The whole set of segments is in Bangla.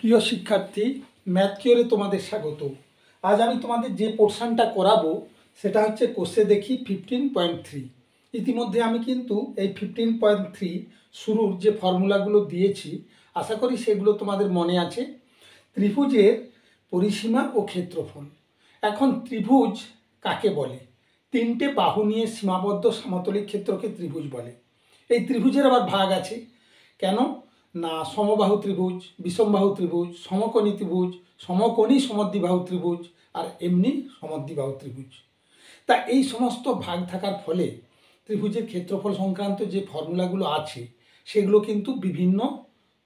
প্রিয় শিক্ষার্থী, ম্যাথ কিওরে তোমাদের স্বাগত। আজ আমি তোমাদের যে পোর্শনটা করাবো সেটা হচ্ছে কোষে দেখি 15.3। ইতিমধ্যে আমি কিন্তু এই 15.3 শুরুর যে ফর্মুলাগুলো দিয়েছি, আশা করি সেগুলো তোমাদের মনে আছে। ত্রিভুজের পরিসীমা ও ক্ষেত্রফল। এখন ত্রিভুজ কাকে বলে? তিনটে বাহু নিয়ে সীমাবদ্ধ সমতলিক ক্ষেত্রকে ত্রিভুজ বলে। এই ত্রিভুজের আবার ভাগ আছে। কেন না সমবাহু ত্রিভুজ, বিষমবাহু ত্রিভুজ, সমকোণী ত্রিভুজ, সমকোণী সমদ্বিবাহু ত্রিভুজ আর এমনি সমদ্বিবাহু ত্রিভুজ। তা এই সমস্ত ভাগ থাকার ফলে ত্রিভুজের ক্ষেত্রফল সংক্রান্ত যে ফর্মুলাগুলো আছে সেগুলো কিন্তু বিভিন্ন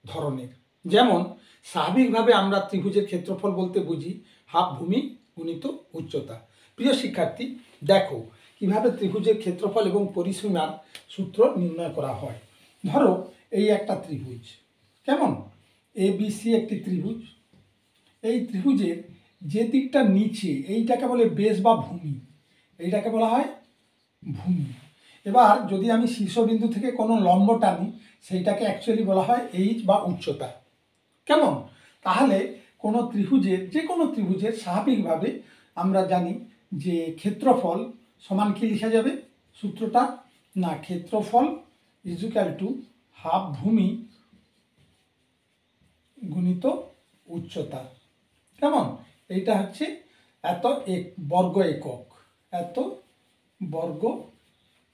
ধরনের। যেমন স্বাভাবিকভাবে আমরা ত্রিভুজের ক্ষেত্রফল বলতে বুঝি হাফ ভূমি গুণিত উচ্চতা। প্রিয় শিক্ষার্থী, দেখো কিভাবে ত্রিভুজের ক্ষেত্রফল এবং পরিসীমার সূত্র নির্ণয় করা হয়। ধরো এই একটা ত্রিভুজ, কেমন ABC একটি ত্রিভুজ। এই ত্রিভুজের যে দিকটা নিচে এইটাকে বলে বেস বা ভূমি, এইটাকে বলা হয় ভূমি। এবার যদি আমি শীর্ষবিন্দু থেকে কোনো লম্ব টানি সেইটাকে অ্যাকচুয়ালি বলা হয় এইচ বা উচ্চতা। কেমন? তাহলে কোনো ত্রিভুজের যে কোনো ত্রিভুজের স্বাভাবিকভাবে আমরা জানি যে ক্ষেত্রফল সমান কি লেখা যাবে সূত্রটা, না ক্ষেত্রফল ইজুক্যাল টু হাফ ভূমি গুণিত উচ্চতা। কেমন? এইটা হচ্ছে এত বর্গ একক, এত বর্গ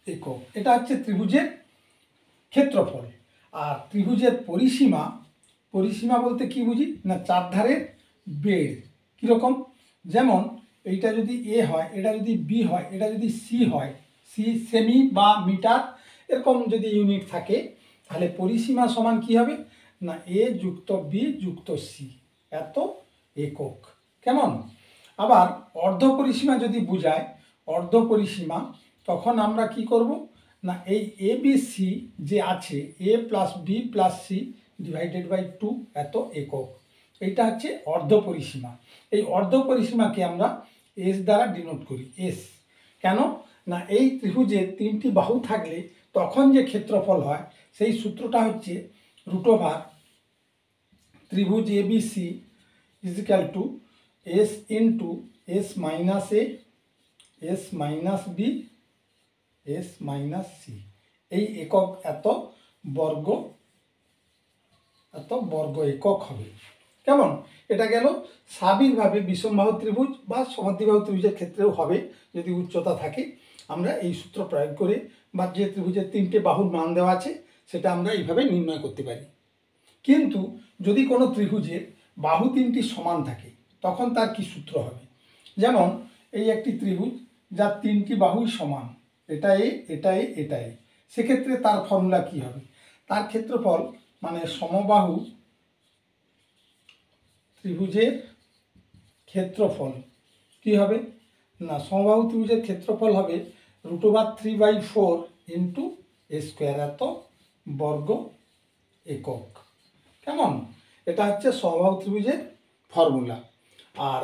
একক। এটা হচ্ছে ত্রিভুজের ক্ষেত্রফল। আর ত্রিভুজের পরিসীমা, পরিসীমা বলতে কি বুঝি না চার ধারের বেড়। কীরকম? যেমন এইটা যদি এ হয়, এটা যদি বি হয়, এটা যদি সি হয়, সি সেমি বা মিটার এরকম যদি ইউনিট থাকে, তাহলে পরিসীমা সমান কি হবে না এ যুক্ত বি যুক্ত সি, এত একক। কেমন? আবার অর্ধ পরিসীমা যদি বোঝায়, অর্ধ পরিসীমা, তখন আমরা কি করব না এই ABC যে আছে A plus B plus C divided by 2 এত একক। এইটা হচ্ছে অর্ধ পরিসীমা। এই অর্ধ পরিসীমাকে আমরা এস দ্বারা ডিনোট করি, এস। কেন না এই ত্রিভুজের তিনটি বাহু থাকলে তখন যে ক্ষেত্রফল হয় সেই সূত্রটা হচ্ছে √, ত্রিভুজ ABC equal to S into S minus A, S minus B, S minus C. এই একক এত বর্গ, এত বর্গ একক হবে। কেমন? এটা গেল স্বাভাবিকভাবে বিষমবাহু ত্রিভুজ বা সমদ্বিবাহু ত্রিভুজের ক্ষেত্রেও হবে। যদি উচ্চতা থাকে আমরা এই সূত্র প্রয়োগ করে বা যে ত্রিভুজের তিনটে বাহুর মান দেওয়া আছে সেটা আমরা এইভাবে নির্ণয় করতে পারি। কিন্তু যদি কোনো ত্রিভুজের বাহু তিনটি সমান থাকে তখন তার কি সূত্র হবে? যেমন এই একটি ত্রিভুজ যার তিনটি বাহুই সমান, এটা এ, এটা এ, এটা এ, সেক্ষেত্রে তার ফর্মুলা কি হবে? তার ক্ষেত্রফল মানে সমবাহু ত্রিভুজের ক্ষেত্রফল কি হবে না সমবাহু ত্রিভুজের ক্ষেত্রফল হবে √3/4 ইন্টু এ স্কোয়ার, এত বর্গ একক। কেমন? এটা হচ্ছে সমবাহু ত্রিভুজের ফর্মুলা। আর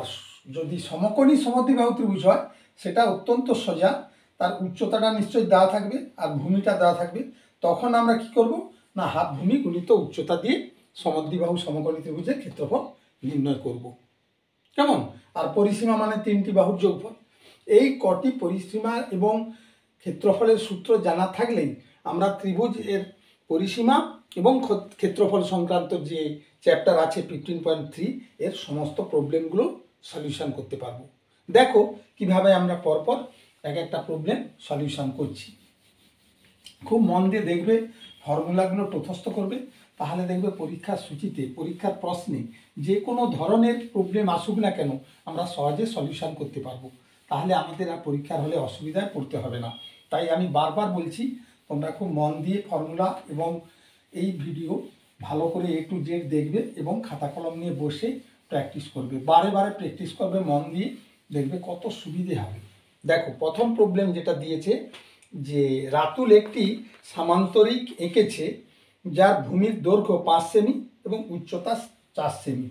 যদি সমকোণী সমদ্বিবাহু ত্রিভুজ হয় সেটা অত্যন্ত সোজা, তার উচ্চতাটা নিশ্চয়ই দেওয়া থাকবে আর ভূমিটা দেওয়া থাকবে। তখন আমরা কি করব না হাফ ভূমি গুণিত উচ্চতা দিয়ে সমদ্বিবাহু সমকোণী ত্রিভুজের ক্ষেত্রফল নির্ণয় করব। কেমন? আর পরিসীমা মানে তিনটি বাহুর যোগফল। এই কটি পরিসীমা এবং ক্ষেত্রফলের সূত্র জানা থাকলেই আমরা ত্রিভুজ এর পরিসীমা এবং ক্ষেত্রফল সংক্রান্ত যে চ্যাপ্টার আছে 15.3 এর সমস্ত প্রবলেমগুলো সলিউশন করতে পারবো। দেখো কিভাবে আমরা পরপর এক একটা প্রবলেম সলিউশন করছি। খুব মন দিয়ে দেখবে, ফর্মুলাগুলো তথস্থ করবে, তাহলে দেখবে পরীক্ষার সূচিতে, পরীক্ষার প্রশ্নে যে কোনো ধরনের প্রবলেম আসুক না কেন আমরা সহজে সলিউশন করতে পারবো। তাহলে আমাদের আর পরীক্ষার হলে অসুবিধায় পড়তে হবে না। তাই আমি বারবার বলছি তোমরা খুব মন দিয়ে ফর্মুলা এবং এই ভিডিও ভালো করে A to Z দেখবে এবং খাতা কলম নিয়ে বসে প্র্যাকটিস করবে, বারে বারে প্র্যাকটিস করবে মন দিয়ে, দেখবে কত সুবিধে হবে। দেখো প্রথম প্রবলেম যেটা দিয়েছে যে রাতুল একটি সামান্তরিক এঁকেছে যার ভূমির দৈর্ঘ্য 5 সেমি এবং উচ্চতা 4 সেমি।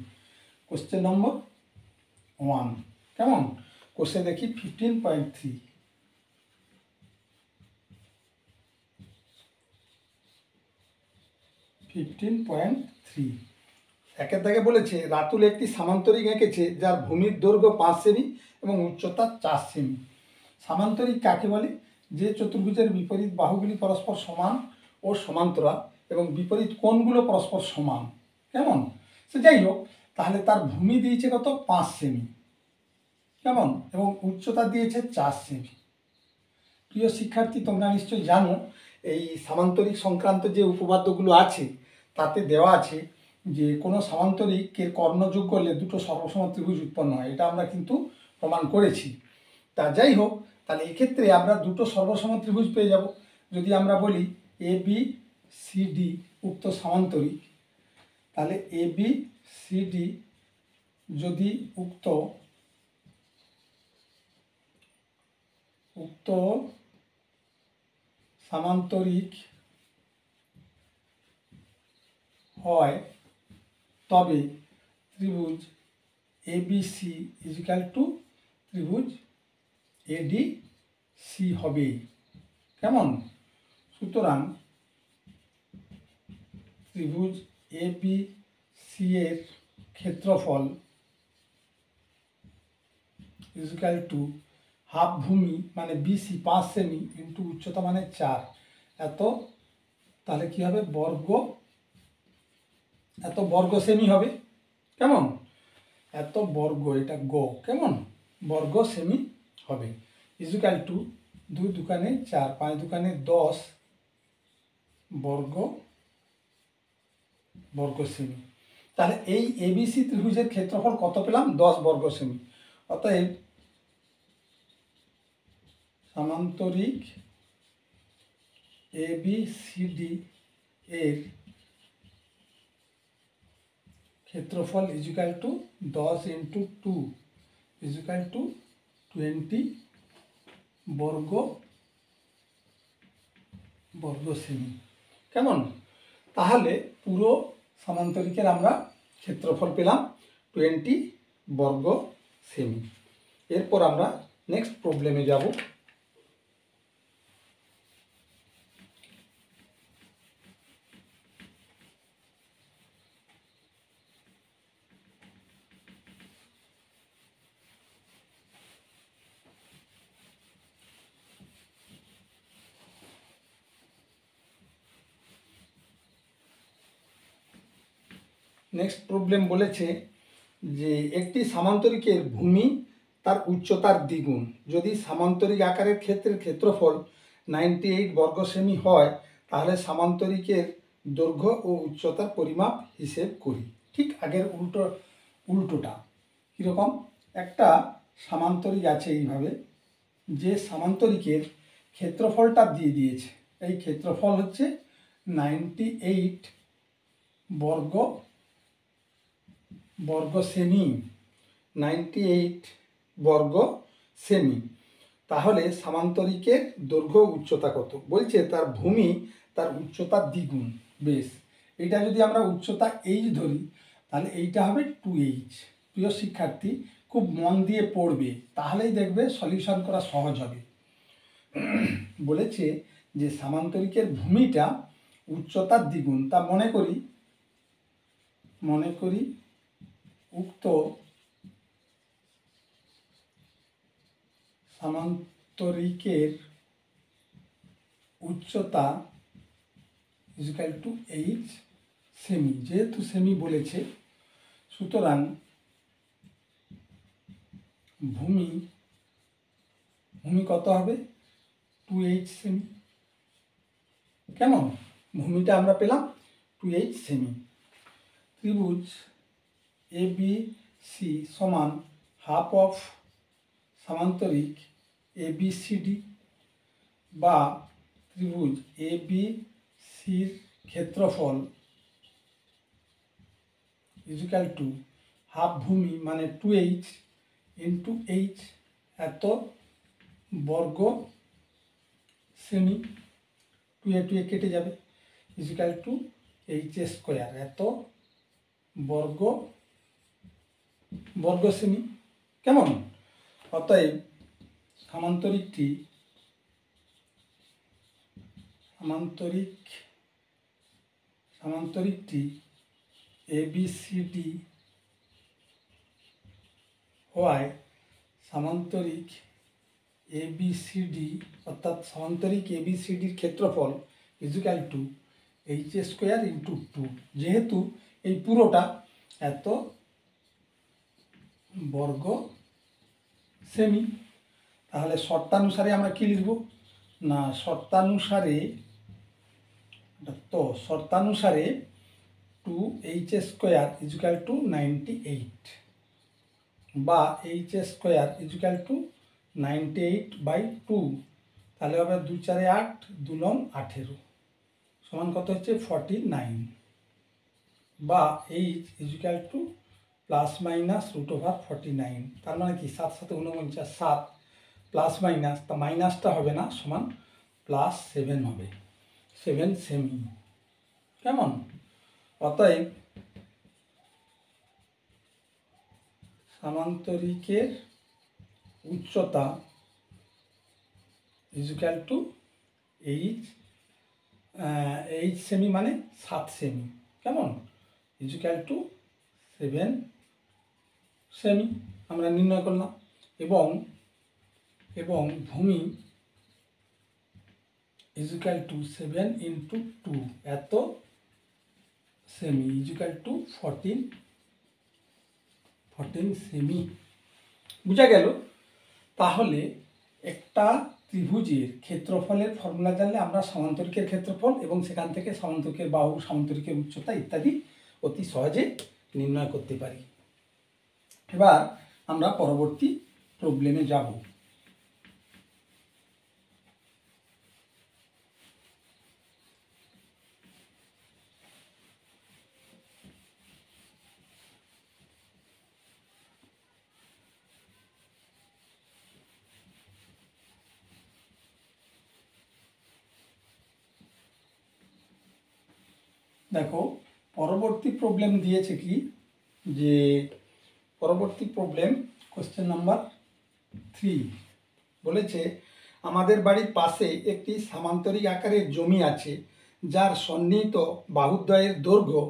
Question number 1। কেমন? কোশ্চেন দেখি 15.3। একের দাগে বলেছে রাতুল একটি সামান্তরিক এঁকেছে যার ভূমির দৈর্ঘ্য 5 সেমি এবং উচ্চতা 4 সেমি। সামান্তরিক কাকে বলে? যে চতুর্ভুজের বিপরীত বাহুগুলি পরস্পর সমান ও সমান্তরাল এবং বিপরীত কোণগুলো পরস্পর সমান। কেমন? সে যাই হোক, তাহলে তার ভূমি দিয়েছে কত? 5 সেমি। কেমন? এবং উচ্চতা দিয়েছে 4 সেমি। প্রিয় শিক্ষার্থী, তোমরা নিশ্চয়ই জানো এই সামান্তরিক সংক্রান্ত যে উপপাদ্যগুলো আছে তাতে দেওয়া আছে যে কোনো সামান্তরিকের কর্ণযোগ করলে দুটো সর্বসম ত্রিভুজ উৎপন্ন হয়। এটা আমরা কিন্তু প্রমাণ করেছি। তা যাই হোক, তাহলে এক্ষেত্রে আমরা দুটো সর্বসম ত্রিভুজ পেয়ে যাব। যদি আমরা বলি এ বি সি ডি উক্ত সামান্তরিক, তাহলে এ বি সি ডি যদি উক্ত সামান্তরিক হয় তবে ত্রিভুজ এবিসি ইজিক্যাল টু ত্রিভুজ এডিসি হবে। কেমন? সুতরাং ত্রিভুজ এবিসি এর ক্ষেত্রফল ইজিক্যাল টু হাফ ভূমি মানে বিসি 5 সেমি ইন্টু উচ্চতা মানে 4, এত তাহলে কি হবে? এত বর্গ সেমি হবে। কেমন? এত বর্গ, এটা কেমন? বর্গ সেমি হবে ইজিক্যাল টু 2 দুকানে 4, 5 দুকানে 10 বর্গ সেমি। তাহলে এই এবিসি ত্রিভুজের ক্ষেত্রফল কত পেলাম? 10 বর্গ সেমি। অতএব সামান্তরিক এবিসিডি এর ক্ষেত্রফল equal to 10 into 2 equal to 20 বর্গ সেমি। কেমন? তাহলে পুরো সামান্তরিকের আমরা ক্ষেত্রফল পেলাম 20 বর্গ সেমি। এরপর আমরা নেক্সট প্রবলেমে যাব। নেক্সট প্রবলেম বলেছে যে একটি সামান্তরিকের ভূমি তার উচ্চতার দ্বিগুণ যদি সামান্তরিক আকারের ক্ষেত্রের ক্ষেত্রফল 98 বর্গ সেমি হয়, তাহলে সামান্তরিকের দৈর্ঘ্য ও উচ্চতার পরিমাপ হিসেব করি। ঠিক আগের উল্টোটা। কীরকম? একটা সামান্তরিক আছে এইভাবে, যে সামান্তরিকের ক্ষেত্রফলটা দিয়ে দিয়েছে। এই ক্ষেত্রফল হচ্ছে 98 বর্গ সেমি, 98 বর্গ সেমি। তাহলে সামান্তরিকের দৈর্ঘ্য উচ্চতা কত? বলছে তার ভূমি তার উচ্চতার দ্বিগুণ। বেশ, এটা যদি আমরা উচ্চতা এইচ ধরি তাহলে এইটা হবে 2h। প্রিয় শিক্ষার্থী, খুব মন দিয়ে পড়বে, তাহলেই দেখবে সলিউশন করা সহজ হবে। বলেছে যে সামান্তরিকের ভূমিটা উচ্চতার দ্বিগুণ। তা মনে করি উক্ত সামান্তরিকের উচ্চতা ইজিক্যাল টু এইচ সেমি। যেহেতু সেমি বলেছে, সুতরাং ভূমি কত হবে? 2h semi. কেমন? ভূমিটা আমরা পেলাম 2h সেমি। ত্রিভুজ এ বি সি সমান হাফ অফ সামান্তরিক এ বি সি ডি, বা ত্রিভুজ এ বি সির ক্ষেত্রফল ইজিক্যাল টু হাফ ভূমি মানে 2h ইন্টু h, এত বর্গ সেমি। 2 এ কেটে যাবে, ইজিক্যাল টু h স্কোয়ার, এত বর্গ সেমি। কেমন? অতএব সামান্তরিকটি ABCD হয় সামান্তরিক ABCD অর্থাৎ সামান্তরিক ABCDর ক্ষেত্রফল equal to H square into 2। যেহেতু এই পুরোটা এত বর্গ সেমি, তাহলে শর্তানুসারে আমরা কি লিখব না শর্তানুসারে 2h স্কোয়ার ইকুয়াল টু 98 বা h স্কোয়ার ইকুয়াল টু 98/2। তাহলে হবে 2 4 8 2 9 18 সমান কত হচ্ছে 49 বা h equal to plus minus √49। তার মানে কি 7 7 49 7 প্লাস মাইনাস, তা মাইনাসটা হবে না, সমান +7 হবে, 7 সেমি। কেমন? অতএব সামান্তরিকের উচ্চতা ইকুয়াল টু এইচ সেমি মানে 7 সেমি। কেমন? ইকুয়াল টু 7 সেমি আমরা নির্ণয় করলাম। এবং ভূমি ইকুয়াল টু 7 × 2 এত সেমি ইকুয়াল টু 14 সেমি। বুঝা গেল? তাহলে একটা ত্রিভুজের ক্ষেত্রফলের ফর্মুলা জানলে আমরা সামান্তরিকের ক্ষেত্রফল এবং সেখান থেকে সামান্তরিকের বাহু, সামান্তরিকের উচ্চতা ইত্যাদি অতি সহজে নির্ণয় করতে পারি। এবার আমরা পরবর্তী প্রবলেমে যাব। দেখো পরবর্তী প্রবলেম দিয়েছে কি, যে পরবর্তী প্রবলেম কোশ্চেন নাম্বার 3 বলেছে আমাদের বাড়ির পাশে একটি সামান্তরিক আকারের জমি আছে যার সন্নিহিত বাহুদ্বয়ের দৈর্ঘ্য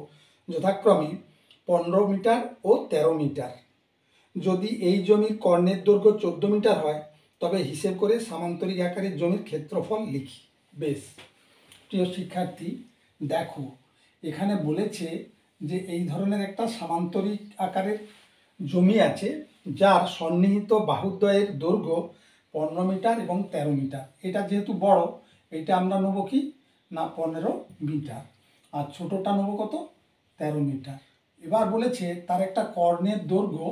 যথাক্রমে 15 মিটার ও 13 মিটার। যদি এই জমির কর্ণের দৈর্ঘ্য 14 মিটার হয় তবে হিসেব করে সামান্তরিক আকারের জমির ক্ষেত্রফল লিখি। বেশ প্রিয় শিক্ষার্থী, দেখো এখানে বলেছে যে এই ধরনের একটা সামান্তরিক আকারের জমি আছে যার সন্নিহিত বাহুদ্বয়ের দৈর্ঘ্য 15 মিটার এবং 13 মিটার। এটা যেহেতু বড়, এটা আমরা নেব কি না 15 মিটার, আর ছোটটা নেব কত 13 মিটার। এবার বলেছে তার একটা কর্ণের দৈর্ঘ্য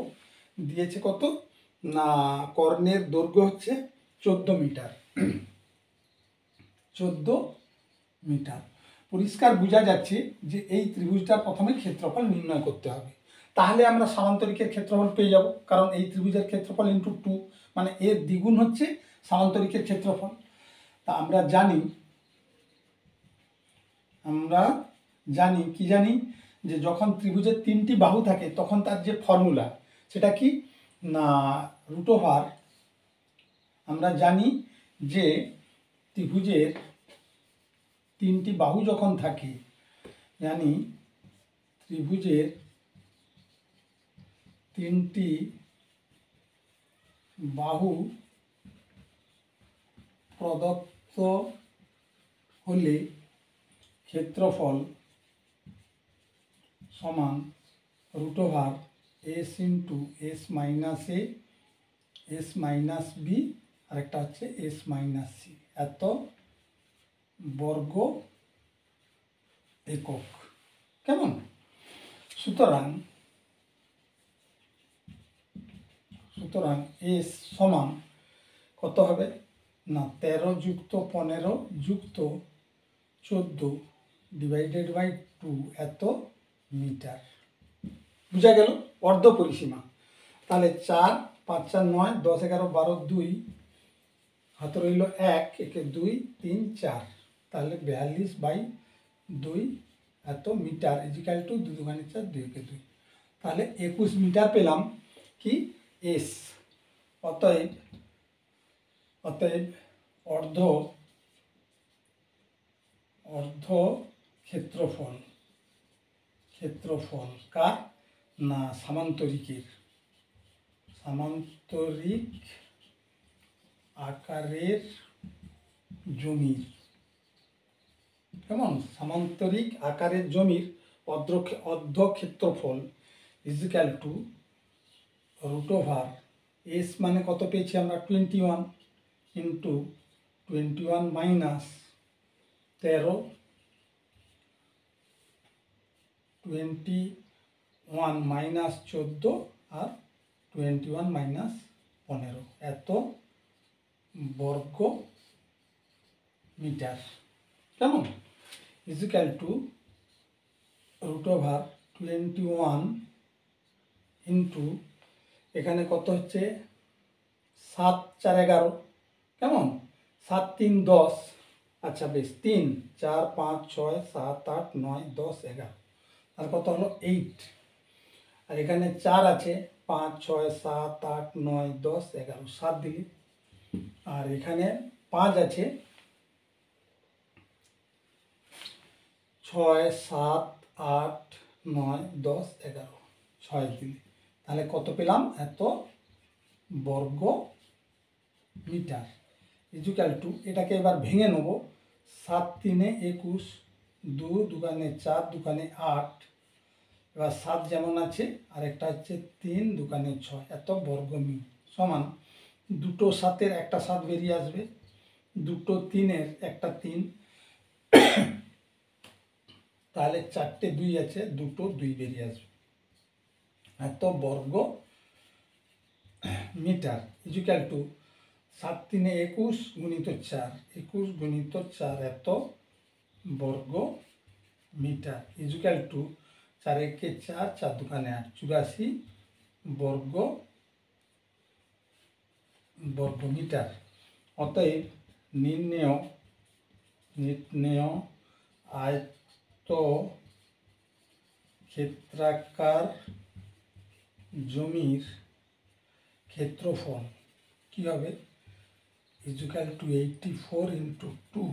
দিয়েছে কত না, কর্ণের দৈর্ঘ্য হচ্ছে 14 মিটার। 14 মিটার। পরিষ্কার বোঝা যাচ্ছে যে এই ত্রিভুজটার প্রথমে ক্ষেত্রফল নির্ণয় করতে হবে। তাহলে আমরা সামান্তরিকের ক্ষেত্রফল পেয়ে যাব, কারণ এই ত্রিভুজের ক্ষেত্রফল × 2 মানে এর দ্বিগুণ হচ্ছে সামান্তরিকের ক্ষেত্রফল। তা আমরা জানি কি জানি যে যখন ত্রিভুজের 3টি বাহু থাকে তখন তার যে ফর্মুলা সেটা কি না √, আমরা জানি যে ত্রিভুজের 3টি বাহু যখন থাকে, জানি ত্রিভুজের 3টি বাহু প্রদত্ত হলে ক্ষেত্রফল সমান √s × s - a s - b আরেকটা হচ্ছে s - c এত বর্গ একক। কেমন? সুতরাং s সমান কত হবে না 13 + 15 + 14 / 2 এত মিটার। বুঝা গেল? অর্ধ পরিসীমা। তাহলে 4 5 4 9 10 11 12 2 হাতে রইল 1 1 2 3 4, তাহলে 42/2 এত মিটার ইকুয়াল টু 2 2 4 2 1 2। তাহলে 21 মিটার পেলাম কি এস। অতএব অর্ধ ক্ষেত্রফল ক্ষেত্রফল কার না সামান্তরিকের, সামান্তরিক আকারের জমির, কেমন সামান্তরিক আকারের জমির অর্ধক্ষেত্রফল equal to root over S মানে কত পেয়েছি আমরা 21 ইন্টু 21 মাইনাস 13, 21 মাইনাস 14 আর 21 মাইনাস 15 এত বর্গ মিটার, কেমন equal to root over 21 into এখানে কত হচ্ছে 7 4 11, কেমন 7 3 10, আচ্ছা বেশ 3 4 5 6 7 8 9 10 11, আর কত হলো 8, আর এখানে 4 আছে 5 6 7 8 9 10 11 7 দিলি, আর এখানে 5 আছে 6 7 8 9 10 11 6 দিলি, তাহলে কত পেলাম এত বর্গ মিটার ইজিক্যাল টু, এটাকে এবার ভেঙে নেব 7 3 21, 2 দুগুণে 4 দুগুণে 8, এবার 7 যেমন আছে আর একটা হচ্ছে 3 দুগুণে 6 এত বর্গ মি সমান দুটো 7-এর একটা 7 বেরিয়ে আসবে, দুটো 3-এর একটা 3, তাহলে 4টে 2 আছে দুটো 2 বেরিয়ে আসবে, এত বর্গ মিটার ইজিক্যাল টু 7 3 21 গুণিত 4 21 গুণিত 4 এত বর্গ মিটার ইজিক্যাল টু 4 1 4 4 2 8 84 বর্গ মিটার। অতএব নির্ণেয় আয়ত ক্ষেত্রাকার জমির ক্ষেত্রফল কি হবে ইজিক্যাল টু 84 ইন্টু 2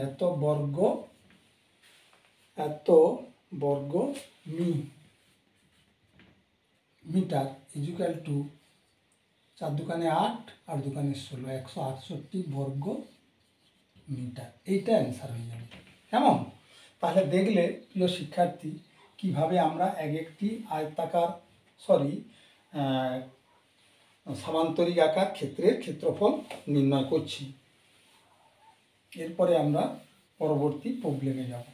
এত বর্গ মিটার ইজিক্যাল টু 4 দুগুণে 8 আর দুগুণে 16 168 বর্গ মিটার, এইটা অ্যান্সার হয়ে যাবে, কেমন। তাহলে দেখলে প্রিয় শিক্ষার্থী কিভাবে আমরা একটি আয়তাকার সামান্তরিক আকার ক্ষেত্রের ক্ষেত্রফল নির্ণয় করছি। এরপরে আমরা পরবর্তী প্রবলেমে যাব।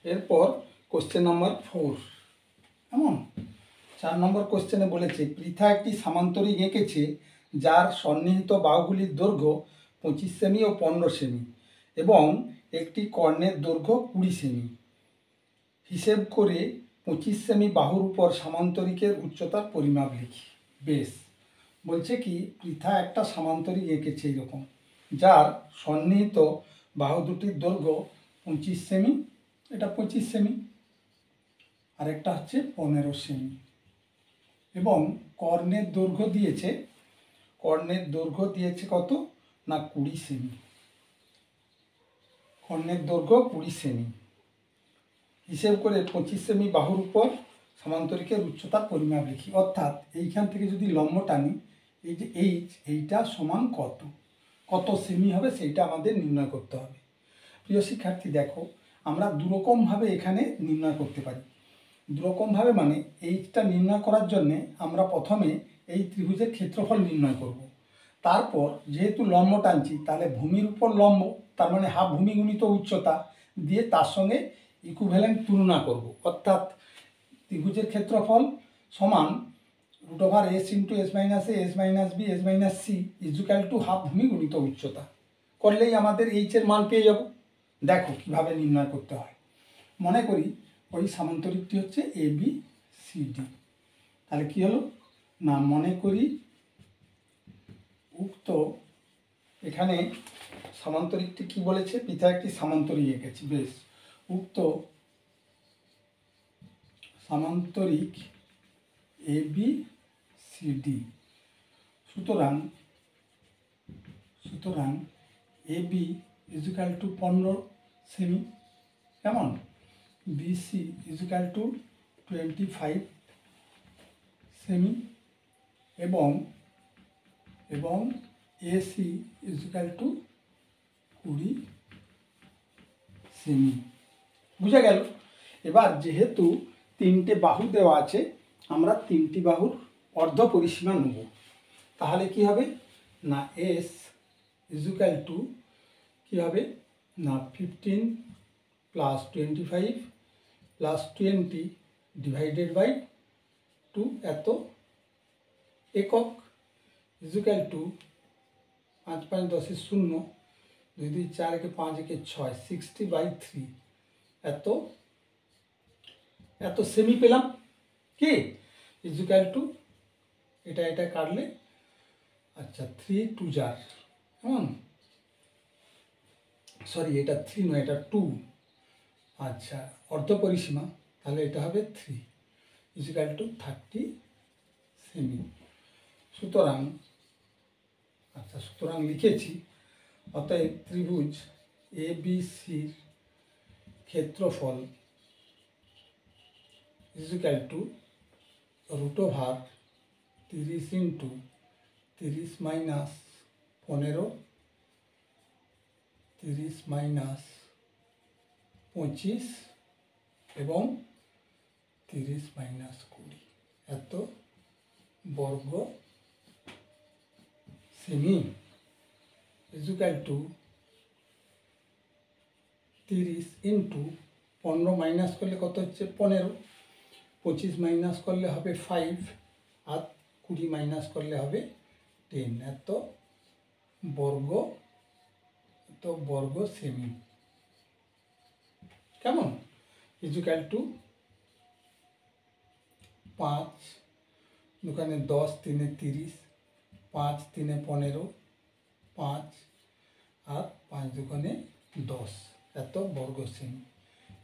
এরপর কোশ্চেন নাম্বার 4, কেমন 4 নম্বর কোশ্চেনে বলেছে পৃথা একটি সামান্তরিক এঁকেছে যার সন্নিহিত বাহুগুলির দৈর্ঘ্য 25 সেমি ও 15 সেমি এবং একটি কর্ণের দৈর্ঘ্য 20 সেমি। হিসেব করে 25 সেমি বাহুর উপর সামান্তরিকের উচ্চতার পরিমাপ লিখি। বেশ, বলছে কি পৃথা একটা সামান্তরিক এঁকেছে এরকম, যার সন্নিহিত বাহু দুটির দৈর্ঘ্য 25 সেমি, এটা 25 সেমি, আরেকটা হচ্ছে 15 সেমি, এবং কর্ণের দৈর্ঘ্য দিয়েছে কত না 20 সেমি, কর্ণের দৈর্ঘ্য 20 সেমি। হিসেব করে 25 সেমি বাহুর উপর সামান্তরিকের উচ্চতার পরিমাপ লিখি। অর্থাৎ এইখান থেকে যদি লম্ব টানি, এই যে এইটা সমান কত সেমি হবে সেইটা আমাদের নির্ণয় করতে হবে। প্রিয় শিক্ষার্থী দেখো, আমরা দুরকমভাবে এখানে নির্ণয় করতে পারি। দুরকমভাবে মানে এইটা নির্ণয় করার জন্যে আমরা প্রথমে এই ত্রিভুজের ক্ষেত্রফল নির্ণয় করব। তারপর যেহেতু লম্ব টানছি, তাহলে ভূমির উপর লম্ব, তার মানে হাফ ভূমি গুণিত উচ্চতা দিয়ে তার সঙ্গে ইকুইভ্যালেন্ট তুলনা করব। অর্থাৎ ত্রিভুজের ক্ষেত্রফল সমান root over S into S minus A S minus B S minus C equal to half ভূমি গুণিত উচ্চতা করলেই আমাদের এইচের মান পেয়ে যাব। দেখো কিভাবে নির্ণয় করতে হয়। মনে করি ওই সামান্তরিকটি হচ্ছে এ বি সি ডি। তাহলে কি হলো না, মনে করি উক্ত, এখানে সামান্তরিকটি কি বলেছে, পিতা একটি সামান্তরিক এঁকেছি, বেশ, উক্ত সামান্তরিক এ বি সি ডি, সুতরাং A B is equal two 15 semi, কেমন, বিসি ইজিক্যাল টু 25 সেমি, এবং এসি ইজিক্যাল টু 20 সেমি। বুঝা গেল? এবার যেহেতু তিনটে বাহু দেওয়া আছে, আমরা তিনটি বাহুর অর্ধ পরিসীমা নেব। তাহলে কি হবে না, এস ইজিক্যাল টু কী হবে না, 15 প্লাস 25 প্লাস 20 ডিভাইডেড বাই 2 এত একক, ইজিক্যাল টু 5 5 10 0, 2 2 4 1 5 1 6, 60/3 এত সেমি পেলাম, কি ইজিক্যাল টু এটা কাটলে, আচ্ছা 3 2 জার, কেমন, সরি এটা 3 নয়, এটা 2, আচ্ছা অর্ধ পরিসীমা, তাহলে এটা হবে 3 ইজিক্যাল টু 30 সেমি। সুতরাং লিখেছি, অতএব ত্রিভুজ এ বি সির ক্ষেত্রফল equal to √30 into 30 minus 15, 30 minus 25 এবং 30 মাইনাস 20 এত বর্গ সেমি, ইজিক্যাল টু 30 ইন্টু 15 মাইনাস করলে কত হচ্ছে 15, 25 মাইনাস করলে হবে 5, আর 20 মাইনাস করলে হবে 10, এত বর্গ সেমি, কেমন, ইজিক্যাল টু 5 দোকানে 10 3 30, 5 3 15, 5 আর 5 দোকানে 10 এত বর্গ সেমি,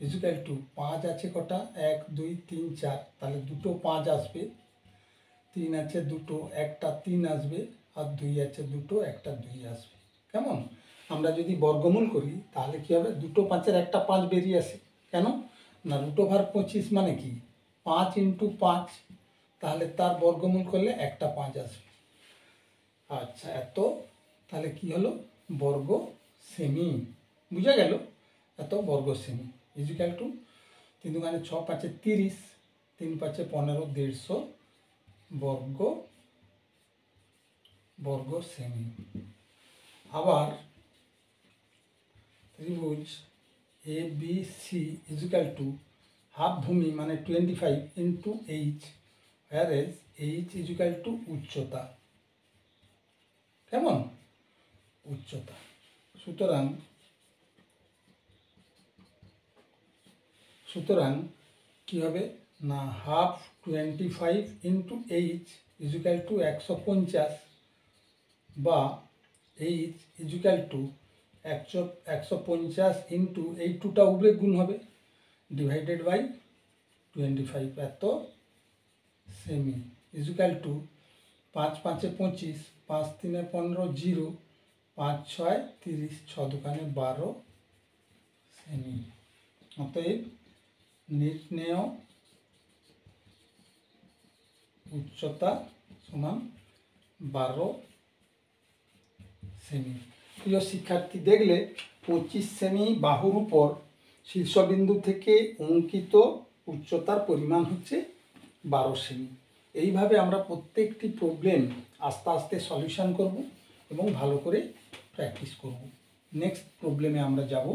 ইজিক্যাল টু 5 আছে কটা, 1 2 3 4, তাহলে দুটো 5 আসবে, 3 আছে দুটো, একটা 3 আসবে, আর 2 আছে দুটো, একটা 2 আসবে, কেমন। আমরা যদি বর্গমূল করি তাহলে কি হবে, দুটো 5-এর একটা 5 বেরিয়ে আসে, কেন না, √25 মানে কি 5 ইন্টু 5, তাহলে তার বর্গমূল করলে একটা 5 আসবে, আচ্ছা এত, তাহলে কি হলো বর্গ সেমি, বুঝা গেল, এত বর্গ সেমি, ইজিক্যাল টু 3 দুগুণে 6 5 30, 3 5 15, 150 বর্গ সেমি। আবার ত্রিভুজ A B C equal to half ভূমি মানে 25 into H, where is h equal to উচ্চতা, কেমন, উচ্চতা, সুতরাং কি হবে না, half 25 into H equal to 150, বা এইচ ইজিক্যাল টু 150 ইন্টু এই 2টা উপরে গুণ হবে, ডিভাইডেড বাই 25 এত সেমি, ইজিক্যাল টু 5 5 25, 5 3 15 0, 5 6 30, 6 দুগুণে 12 সেমি। অতএব নির্ণেয় উচ্চতা সমান 12 সেমি। প্রিয় শিক্ষার্থী, দেখলে 25 সেমি বাহুর উপর শীর্ষবিন্দু থেকে অঙ্কিত উচ্চতার পরিমাণ হচ্ছে 12 সেমি। এইভাবে আমরা প্রত্যেকটি প্রবলেম আস্তে আস্তে সলিউশন করব এবং ভালো করে প্র্যাকটিস করব। নেক্সট প্রবলেমে আমরা যাব।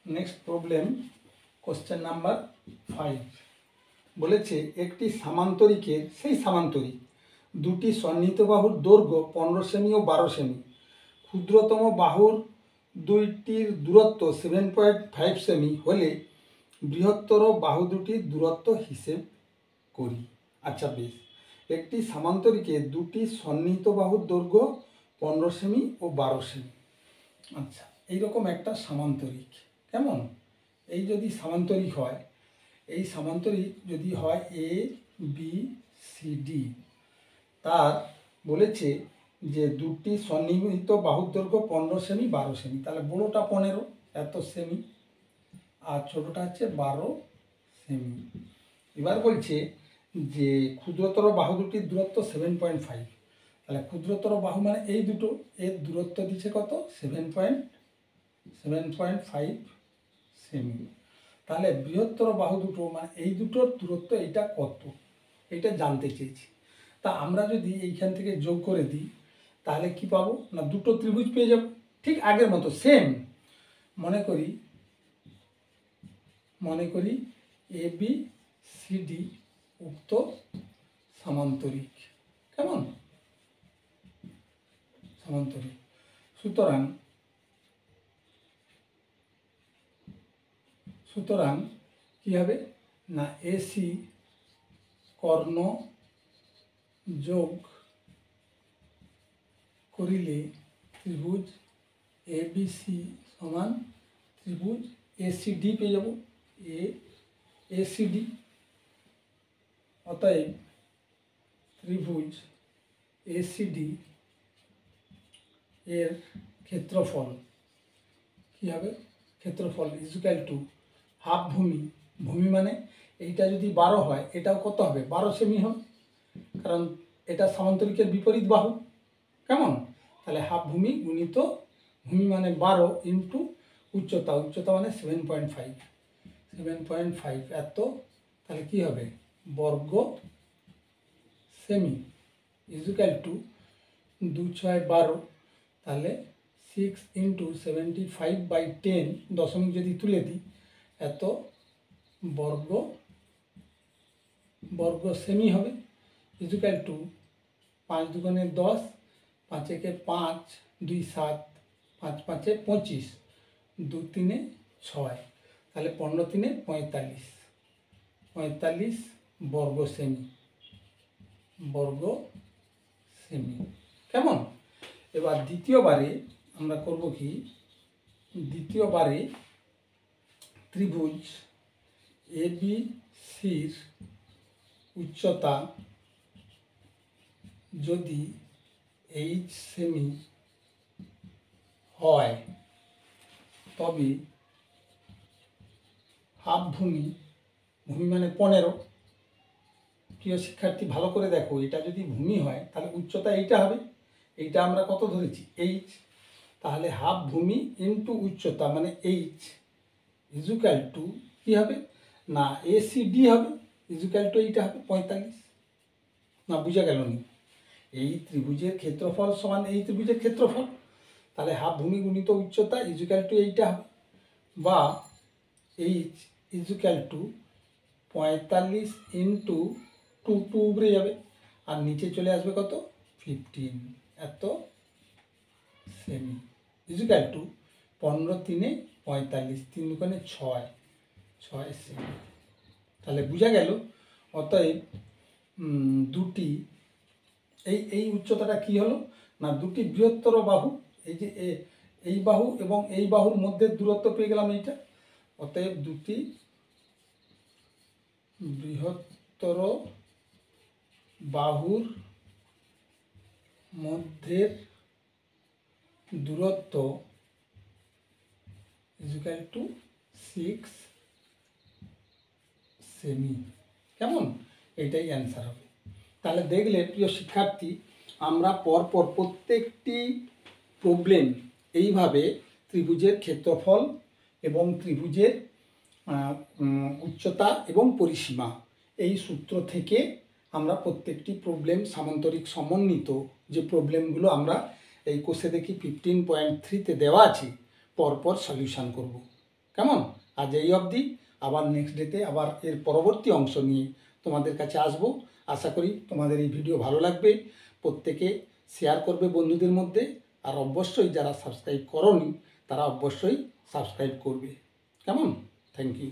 নেক্সট প্রবলেম কোশ্চেন নাম্বার 5 বলেছে একটি সামান্তরিকের দুটি সন্নিহিত বাহুর দৈর্ঘ্য 15 সেমি ও 12 সেমি, ক্ষুদ্রতম বাহুর দুইটির দূরত্ব 7.5 সেমি হলে বৃহত্তর বাহু দুটির দূরত্ব হিসেব করি। আচ্ছা বেশ, একটি সামান্তরিকে দুটি সন্নিহিত বাহুর দৈর্ঘ্য 15 সেমি ও 12 সেমি। আচ্ছা, এইরকম একটা সামান্তরিক, কেমন? এই যদি সামান্তরিক হয়, এই সামান্তরিক যদি হয় এ বি সি ডি, তার বলেছে যে দুটি সন্নিহিত বাহুর দৈর্ঘ্য 15 সেমি 12 সেমি, তাহলে বড়োটা 15 এত সেমি আর ছোটোটা হচ্ছে 12 সেমি। এবার বলছে যে ক্ষুদ্রতর বাহু দুটির দূরত্ব 7.5, তাহলে ক্ষুদ্রতর বাহু মানে এই দুটো, এর দূরত্ব দিচ্ছে কত? 7.5 সেমি। তাহলে বৃহত্তর বাহু দুটো মানে এই দুটোর দূরত্ব এইটা কত, এইটা জানতে চেয়েছি। তা আমরা যদি এইখান থেকে যোগ করে দিই তাহলে কি পাবো না, দুটো ত্রিভুজ পেয়ে যাব, ঠিক আগের মতো সেম। মনে করি এ বি সি ডি উক্ত সামান্তরিক, কেমন? সামান্তরিক। সুতরাং কি হবে না, এসি কর্ণ যোগ করিলে ত্রিভুজ এবিসি সমান ত্রিভুজ এসিডি পেয়ে যাব, এসিডি। অতএব ত্রিভুজ এসিডি এর ক্ষেত্রফল কি হবে? ক্ষেত্রফল ইজুক্যাল টু হাফ ভূমি, ভূমি মানে এইটা যদি 12 হয় এটাও কত হবে? 12 সেমি হবে, কারণ এটা সামান্তরিকের বিপরীত বাহু, কেমন? তাহলে হাফ ভূমি গুণিত ভূমি মানে 12 ইন্টু উচ্চতা, উচ্চতা মানে 7.5 এত, তাহলে কি হবে? বর্গ সেমি ইজুক্যাল টু 2 6 12, তাহলে 6 ইন্টু 75/10 দশমিক যদি তুলে দিই এত বর্গ সেমি হবে, ইজুক্যাল টু 5 দুগুণে 10, 5 একে 5, 2 7, 5 5 25, 2 3 6, তাহলে 15 3 45 বর্গ সেমি, কেমন? এবার দ্বিতীয়বারে আমরা করব কি, দ্বিতীয়বারে ত্রিভুজ এ বি সির উচ্চতা যদি 8 সেমি হয় তবে হাফ ভূমি, ভূমি মানে 15, প্রিয় শিক্ষার্থী ভালো করে দেখো, এটা যদি ভূমি হয় তাহলে উচ্চতা এইটা হবে, এইটা আমরা কত ধরেছি? 8, তাহলে হাফ ভূমি ইন্টু উচ্চতা মানে 8 ইজুক্যাল টু কী হবে না, এসিডি হবে, ইজুক্যাল টু এইটা হবে 45। না বুঝা গেল নি? এই ত্রিভুজের ক্ষেত্রফল সমান এই ত্রিভুজের ক্ষেত্রফল, তাহলে হাফ ভূমি গুণিত উচ্চতা ইজুক্যাল টু এইটা হবে, বা এইচ ইজুক্যাল টু 45 ইন্টু 2 উপরে যাবে আর নিচে চলে আসবে কত? 15 এত সেমি, ইজুক্যাল টু 15 3 45, 3 দুগুণে 6 সেমি। তাহলে বোঝা গেল, অতএব দুটি এই উচ্চতাটা কি হলো না, দুটি বৃহত্তর বাহু, এই যে এই বাহু এবং এই বাহুর মধ্যে দূরত্ব পেয়ে গেলাম এইটা, অতএব দুটি বৃহত্তর বাহুর মধ্যের দূরত্ব ইজুক্যাল টু 6 সেমি, কেমন? এটাই অ্যান্সার হবে। তাহলে দেখলে প্রিয় শিক্ষার্থী, আমরা পরপর প্রত্যেকটি প্রবলেম এইভাবে ত্রিভুজের ক্ষেত্রফল এবং ত্রিভুজের উচ্চতা এবং পরিসীমা, এই সূত্র থেকে আমরা প্রত্যেকটি প্রবলেম সামান্তরিক সমন্বিত যে প্রবলেমগুলো আমরা এই কোষে দেখি 15.3-তে দেওয়া আছে পরপর সলিউশন করব। কেমন? আজ এই অবধি, আবার নেক্সট ডেতে আবার এর পরবর্তী অংশ নিয়ে তোমাদের কাছে আসবো। আশা করি তোমাদের এই ভিডিও ভালো লাগবে। প্রত্যেকে শেয়ার করবে বন্ধুদের মধ্যে, আর অবশ্যই যারা সাবস্ক্রাইব করোনি তারা অবশ্যই সাবস্ক্রাইব করবে। কেমন? Thank you.